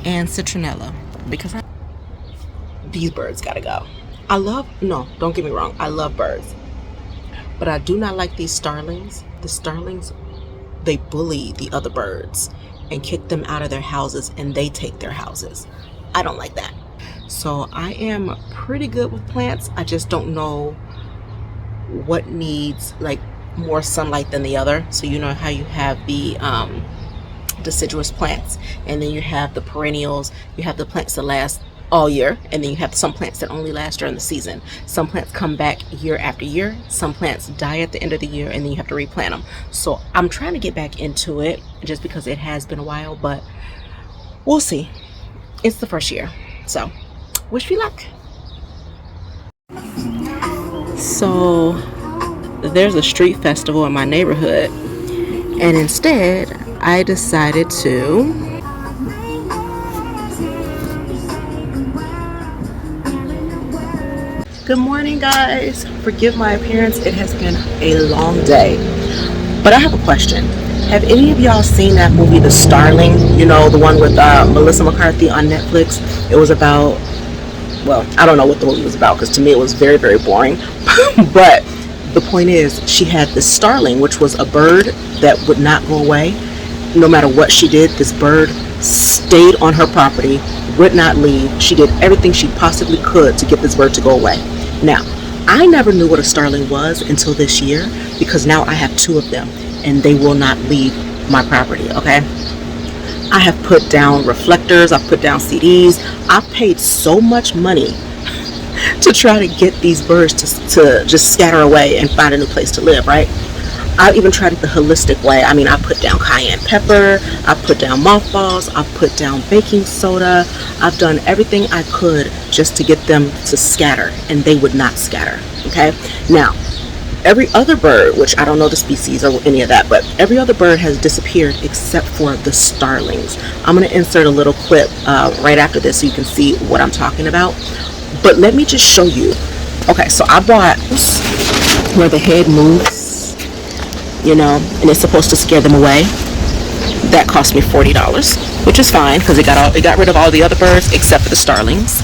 and citronella because these birds gotta go. No, don't get me wrong, I love birds, but I do not like these starlings. The starlings, they bully the other birds and kick them out of their houses, and they take their houses. I don't like that. So I am pretty good with plants. I just don't know what needs like more sunlight than the other. So you know how you have the deciduous plants, and then you have the perennials, you have the plants that last all year, and then you have some plants that only last during the season. Some plants come back year after year, some plants die at the end of the year, and then you have to replant them. So I'm trying to get back into it just because it has been a while, but we'll see. It's the first year, so wish me luck. So there's a street festival in my neighborhood, and instead I decided to Good morning, guys. Forgive my appearance. It has been a long day. But I have a question. Have any of y'all seen that movie, The Starling? You know, the one with Melissa McCarthy on Netflix? It was about, well, I don't know what the movie was about because to me it was very, very boring. But the point is, she had this starling, which was a bird that would not go away. No matter what she did, this bird stayed on her property, would not leave. She did everything she possibly could to get this bird to go away. Now, I never knew what a starling was until this year, because now I have two of them and they will not leave my property, okay? I have put down reflectors, I've put down CDs, I've paid so much money to try to get these birds to just scatter away and find a new place to live, right? I've even tried it the holistic way. I mean, I put down cayenne pepper, I put down mothballs, I put down baking soda. I've done everything I could just to get them to scatter, and they would not scatter, okay? Now, every other bird, which I don't know the species or any of that, but every other bird has disappeared except for the starlings. I'm going to insert a little clip right after this so you can see what I'm talking about. But let me just show you. Okay, so I bought where the head moves, you know, and it's supposed to scare them away. That cost me $40, which is fine because it got rid of all the other birds except for the starlings.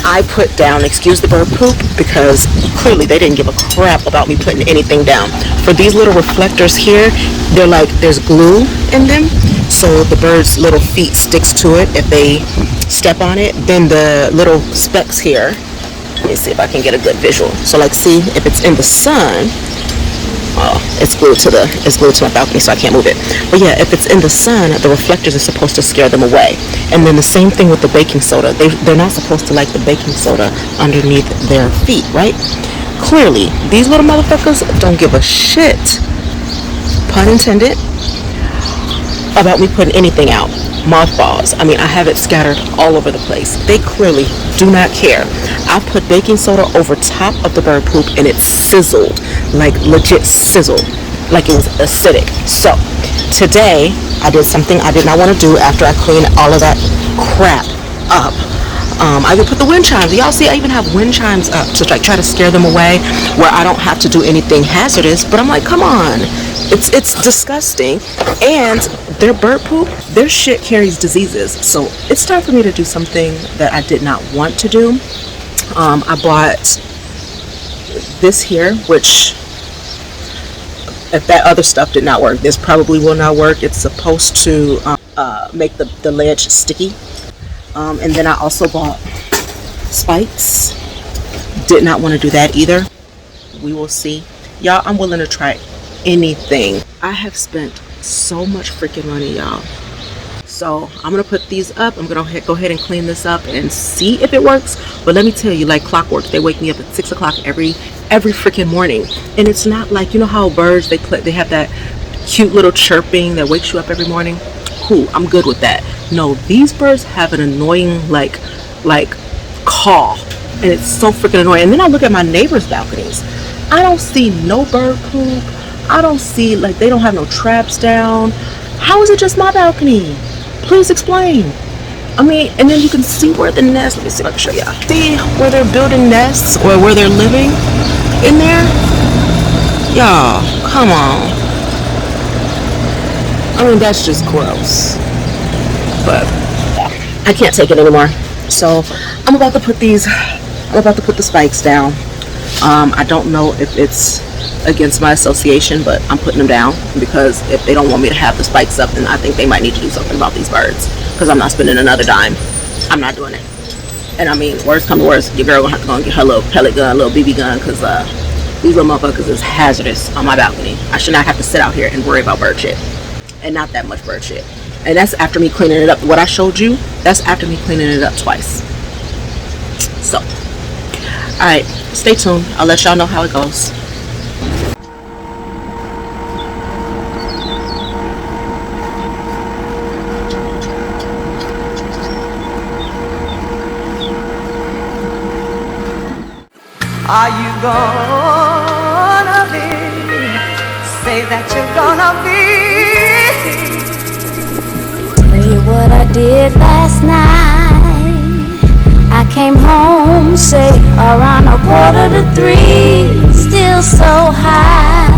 I put down, excuse the bird poop, because clearly they didn't give a crap about me putting anything down. For these little reflectors here, they're like, there's glue in them, so the bird's little feet sticks to it if they step on it. Then the little specks here, let me see if I can get a good visual. So like, see, if it's in the sun, it's glued to my balcony, so I can't move it. But yeah, if it's in the sun, the reflectors are supposed to scare them away. And then the same thing with the baking soda. They're not supposed to like the baking soda underneath their feet, right? Clearly, these little motherfuckers don't give a shit, pun intended, about me putting anything out. Mothballs, I mean, I have it scattered all over the place. They clearly do not care. I put baking soda over top of the bird poop and it sizzled, like legit sizzled, like it was acidic. So today I did something I did not want to do after I cleaned all of that crap up. I even put the wind chimes. Y'all see, I even have wind chimes up to like try to scare them away, where I don't have to do anything hazardous. But I'm like, come on, it's disgusting. And their bird poop, their shit carries diseases. So it's time for me to do something that I did not want to do. I bought this here, which if that other stuff did not work, this probably will not work. It's supposed to make the ledge sticky. And then I also bought spikes. Did not want to do that either. We will see. Y'all, I'm willing to try anything. I have spent so much freaking money, y'all. So I'm gonna put these up. I'm gonna go ahead and clean this up and see if it works. But let me tell you, like clockwork, they wake me up at 6 o'clock every freaking morning. And it's not like, you know how birds, they have that cute little chirping that wakes you up every morning? Cool, I'm good with that. No, these birds have an annoying like call, and it's so freaking annoying. And then I look at my neighbors' balconies. I don't see no bird poop. I don't see, like, they don't have no traps down. How is it just my balcony? Please explain. I mean, and then you can see where the nest, let me see if I can show y'all. See where they're building nests or where they're living in there? Y'all, come on. I mean, that's just gross. But I can't take it anymore. So I'm about to put the spikes down. I don't know if it's against my association, but I'm putting them down because if they don't want me to have the spikes up, then I think they might need to do something about these birds, because I'm not spending another dime. I'm not doing it. And I mean, worst come to worst, your girl gonna have to go and get her little pellet gun, little BB gun, because these little motherfuckers is hazardous on my balcony. I should not have to sit out here and worry about bird shit. And not that much bird shit. And that's after me cleaning it up. What I showed you, that's after me cleaning it up twice. So, alright, stay tuned. I'll let y'all know how it goes. Are you gonna be? Say that you're gonna be. Tell you what I did last night. I came home, say around 2:45. Still so high,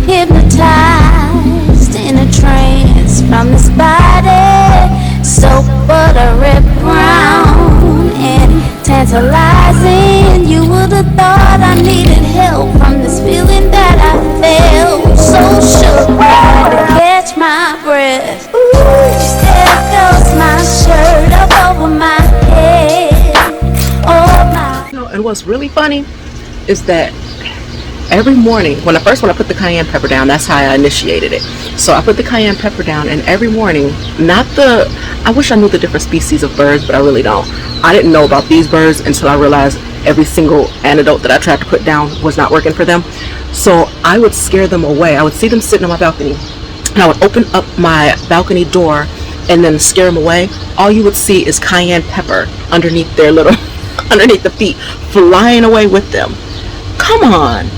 hypnotized in a trance from this body, so buttery brown and tantalizing. You would have thought I needed help from this feeling that I felt. So shook, trying to catch my breath. Ooh, there goes my shirt up over my head. Oh my. You know, and what's really funny is that every morning, when I put the cayenne pepper down, that's how I initiated it. So I put the cayenne pepper down, and every morning, I wish I knew the different species of birds, but I really don't. I didn't know about these birds until I realized every single antidote that I tried to put down was not working for them. So I would scare them away. I would see them sitting on my balcony, and I would open up my balcony door and then scare them away. All you would see is cayenne pepper underneath their little, underneath the feet, flying away with them. Come on.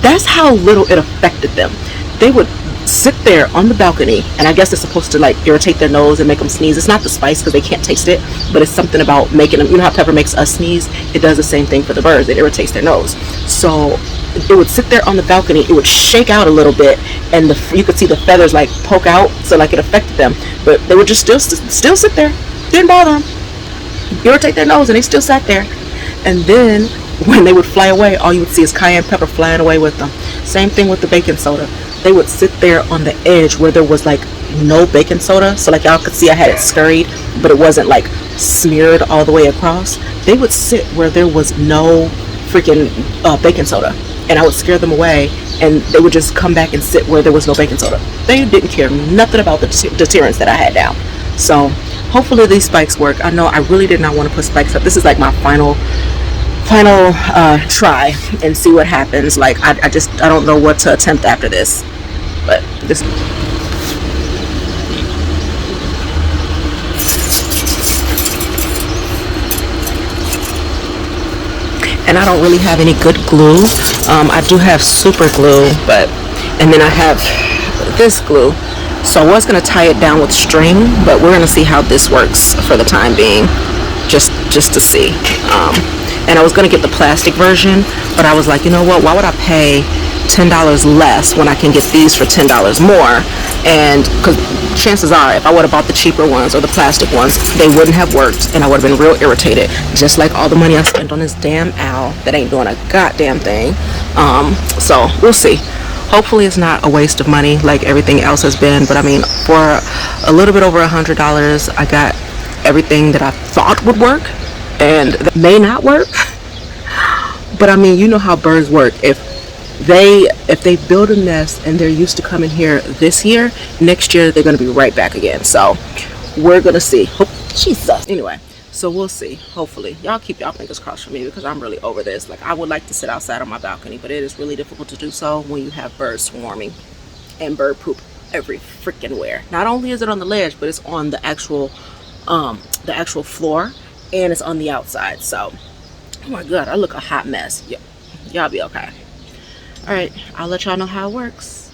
That's how little it affected them. They would sit there on the balcony, and I guess it's supposed to like irritate their nose and make them sneeze. It's not the spice because they can't taste it, but it's something about making them, you know how pepper makes us sneeze? It does the same thing for the birds. It irritates their nose. So it would sit there on the balcony, it would shake out a little bit, and you could see the feathers like poke out, so like it affected them, but they would just still sit there. Didn't bother them. Irritate their nose, and they still sat there. And then when they would fly away, all you would see is cayenne pepper flying away with them. Same thing with the baking soda. They would sit there on the edge where there was like no baking soda, so like y'all could see I had it scurried, but it wasn't like smeared all the way across. They would sit where there was no freaking baking soda, and I would scare them away, and they would just come back and sit where there was no baking soda. They didn't care nothing about the deterrents that I had down. So hopefully these spikes work. I know I really did not want to put spikes up. This is like my final try and see what happens. Like I don't know what to attempt after this, but this. And I don't really have any good glue. I do have super glue, and then I have this glue. So I was gonna tie it down with string, but we're gonna see how this works for the time being, just to see. And I was gonna get the plastic version, but I was like, you know what? Why would I pay $10 less when I can get these for $10 more? And because chances are, if I would have bought the cheaper ones or the plastic ones, they wouldn't have worked, and I would have been real irritated. Just like all the money I spent on this damn owl that ain't doing a goddamn thing. So we'll see. Hopefully it's not a waste of money like everything else has been. But I mean, for a little bit over $100, I got everything that I thought would work, and that may not work. But I mean, you know how birds work. If they build a nest and they're used to coming here this year, next year they're going to be right back again. So we're going to see. Jesus. Anyway, so we'll see. Hopefully y'all keep y'all fingers crossed for me, because I'm really over this. Like, I would like to sit outside on my balcony, but it is really difficult to do so when you have birds swarming and bird poop every freaking where. Not only is it on the ledge, but it's on the actual floor, and it's on the outside. So oh my god, I look a hot mess. Y'all be okay. All right, I'll let y'all know how it works.